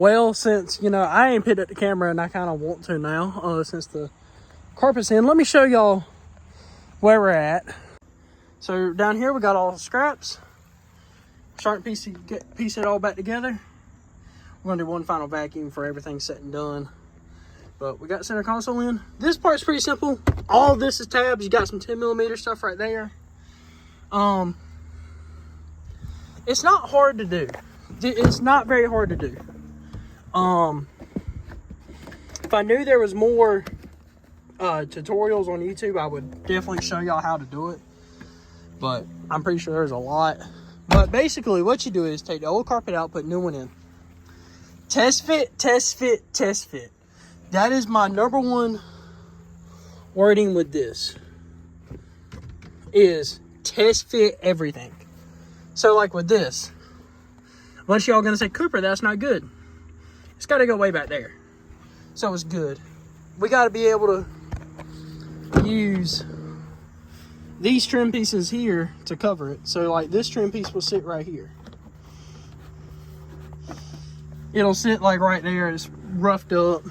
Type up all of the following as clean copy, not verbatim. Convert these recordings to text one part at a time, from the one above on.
Well, since, you know, I ain't picked up the camera and I kind of want to now, since the carpet's in, let me show y'all where we're at. So down here, we got all the scraps. Starting to piece it all back together. We're gonna do one final vacuum for everything set and done. But we got center console in. This part's pretty simple. All of this is tabs. You got some 10mm stuff right there. It's not hard to do. It's not very hard to do. If I knew there was more tutorials on YouTube, I would definitely show y'all how to do it. But I'm pretty sure there's a lot. But basically what you do is take the old carpet out, put new one in. Test fit, test fit, test fit. That is my number one wording with this. Is test fit everything. So like with this, a bunch of y'all gonna say, Cooper, that's not good. It's gotta go way back there. So it's good. We gotta be able to use these trim pieces here to cover it. So like this trim piece will sit right here. It'll sit like right there. It's roughed up.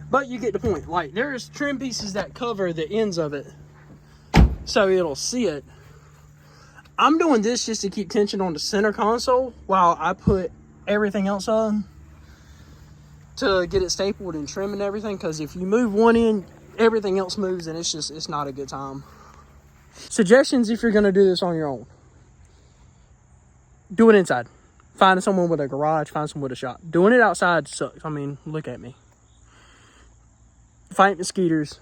But you get the point. Like there's trim pieces that cover the ends of it, so it'll sit. I'm doing this just to keep tension on the center console while I put everything else on to get it stapled and trim and everything. Because if you move one end, everything else moves, and it's not a good time. Suggestions if you're gonna do this on your own: do it inside. Find someone with a garage. Find someone with a shop. Doing it outside sucks. I mean, look at me. Fighting mosquitoes,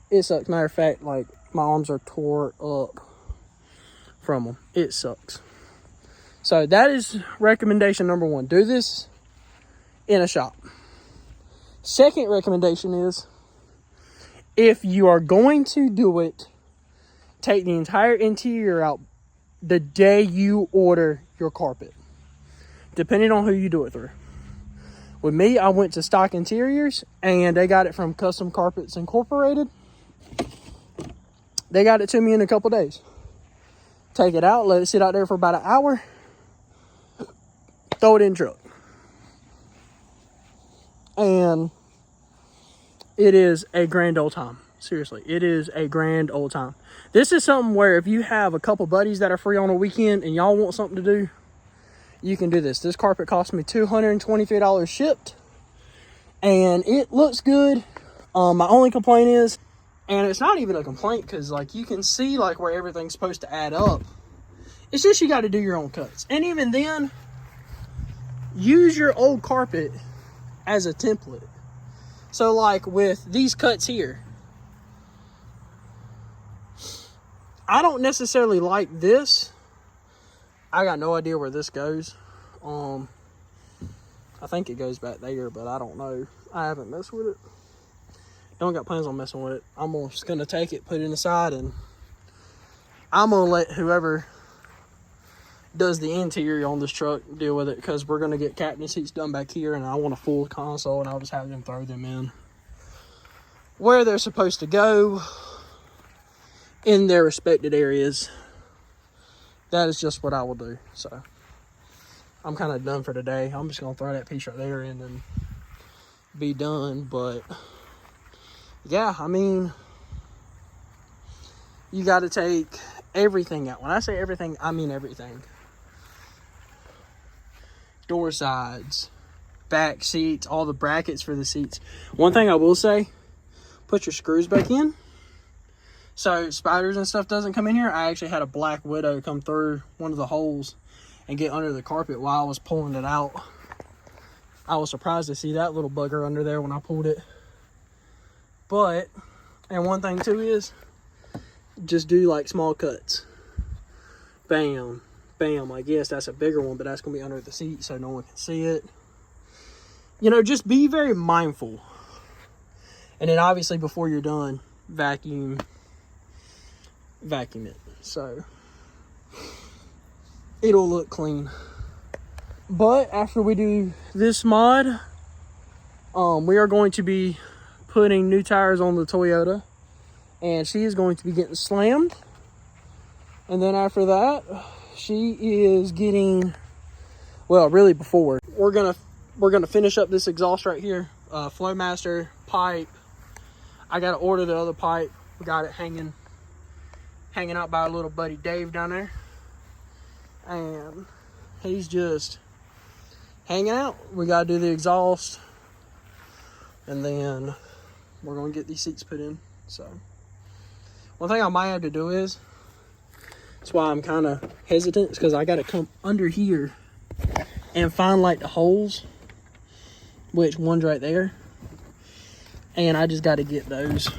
it sucks. Matter of fact, like my arms are tore up from them. It sucks. So that is recommendation number one. Do this in a shop. Second recommendation is, if you are going to do it, take the entire interior out the day you order your carpet, depending on who you do it through. With me, I went to Stock Interiors, and they got it from Custom Carpets Incorporated. They got it to me in a couple days. Take it out, let it sit out there for about an hour, throw it in the truck. And it is a grand old time. Seriously, it is a grand old time. This is something where if you have a couple buddies that are free on a weekend and y'all want something to do, you can do this. This carpet cost me $223 shipped, and it looks good. My only complaint is, and it's not even a complaint because like you can see like where everything's supposed to add up. It's just you got to do your own cuts. And even then, use your old carpet as a template. So like with these cuts here, I don't necessarily like this. I got no idea where this goes. I think it goes back there, but I don't know. I haven't messed with it. Don't got plans on messing with it. I'm just gonna take it, put it in the side, and I'm gonna let whoever does the interior on this truck deal with it, because we're gonna get captain seats done back here, and I want a full console, and I'll just have them throw them in where they're supposed to go in their respected areas. That is just what I will do. So I'm kind of done for today. I'm just gonna throw that piece right there in and be done. But yeah, I mean, you got to take everything out. When I say everything, I mean everything. Door sides, back seats, all the brackets for the seats. One thing I will say, put your screws back in so spiders and stuff doesn't come in here. I actually had a black widow come through one of the holes and get under the carpet while I was pulling it out. I was surprised to see that little bugger under there when I pulled it. But, and one thing too is, just do like small cuts. Bam, bam. Like, yes, that's a bigger one, but that's gonna be under the seat so no one can see it. You know, just be very mindful. And then obviously before you're done, vacuum it, so it'll look clean. But after we do this mod, we are going to be putting new tires on the Toyota, and she is going to be getting slammed. And then after that, she is getting Well, really before. We're gonna finish up this exhaust right here. Flowmaster pipe. I gotta order the other pipe. We got it hanging out by our little buddy Dave down there, and he's just hanging out. We gotta do the exhaust, and then we're gonna get these seats put in. So one thing I might have to do is, that's why I'm kind of hesitant, is because I gotta come under here and find like the holes, which one's right there, and I just got to get those.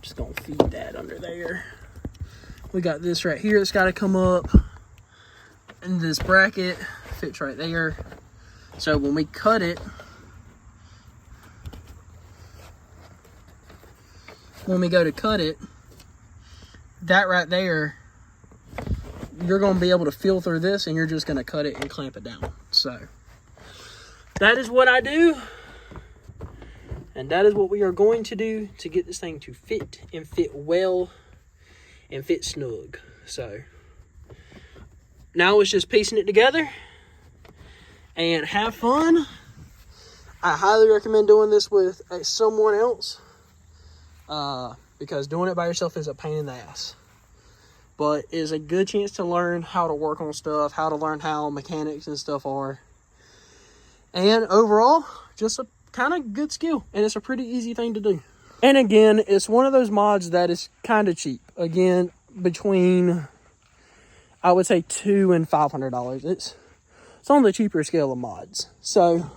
Just gonna feed that under there. We got this right here that's got to come up, and this bracket fits right there. So when we cut it, when we go to cut it, that right there, you're going to be able to feel through this, and you're just going to cut it and clamp it down. So that is what I do, and that is what we are going to do to get this thing to fit and fit well and fit snug. So now it's just piecing it together and have fun. I highly recommend doing this with someone else, because doing it by yourself is a pain in the ass. But it's a good chance to learn how to work on stuff, how to learn how mechanics and stuff are. And overall, just a kind of good skill. And it's a pretty easy thing to do. And again, it's one of those mods that is kind of cheap. Again, between, I would say, $200 and $500. It's on the cheaper scale of mods. So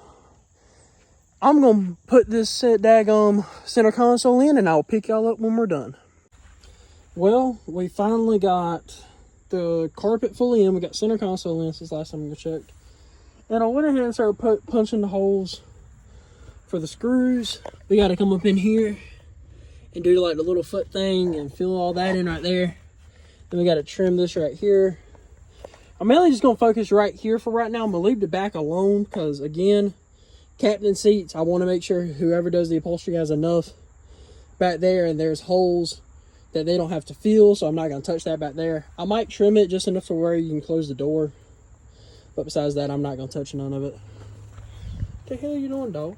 I'm going to put this daggum center console in, and I'll pick y'all up when we're done. Well, we finally got the carpet fully in. We got center console in since last time we checked. And I went ahead and started punching the holes for the screws. We got to come up in here and do like the little foot thing and fill all that in right there. Then we got to trim this right here. I'm mainly just going to focus right here for right now. I'm going to leave the back alone because, again, captain seats, I want to make sure whoever does the upholstery has enough back there, and there's holes that they don't have to feel, so I'm not going to touch that back there. I might trim it just enough to where you can close the door, but besides that, I'm not going to touch none of it. What the hell are you doing, dog?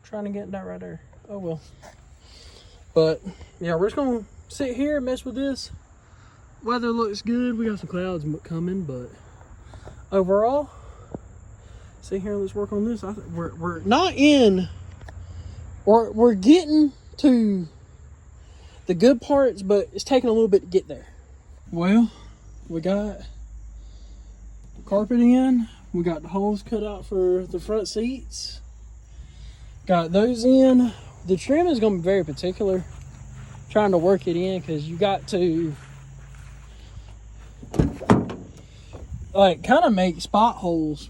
Trying to get that right there. Oh well. But yeah, we're just going to sit here and mess with this. Weather looks good. We got some clouds coming, but overall, sit here and let's work on this. We're not in... We're getting to the good parts, but it's taking a little bit to get there. Well, we got carpet in. We got the holes cut out for the front seats. Got those in. The trim is going to be very particular. Trying to work it in because you got to like kind of make spot holes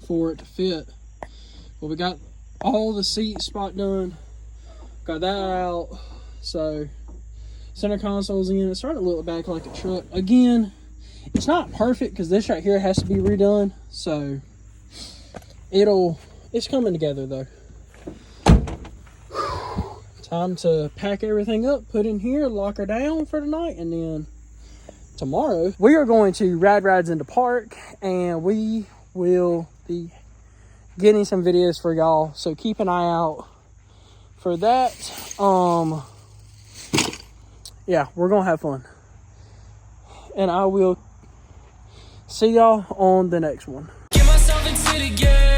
for it to fit. But we got all the seat spot done, got that out. So center console's in. It's starting to look back like a truck. Again, it's not perfect because this right here has to be redone, so it's coming together though. Time to pack everything up, put in here, lock her down for tonight, and then tomorrow we are going to ride rides in the park, and we will be getting some videos for y'all, so keep an eye out for that. Yeah, we're gonna have fun, and I will see y'all on the next one. Get myself into the game.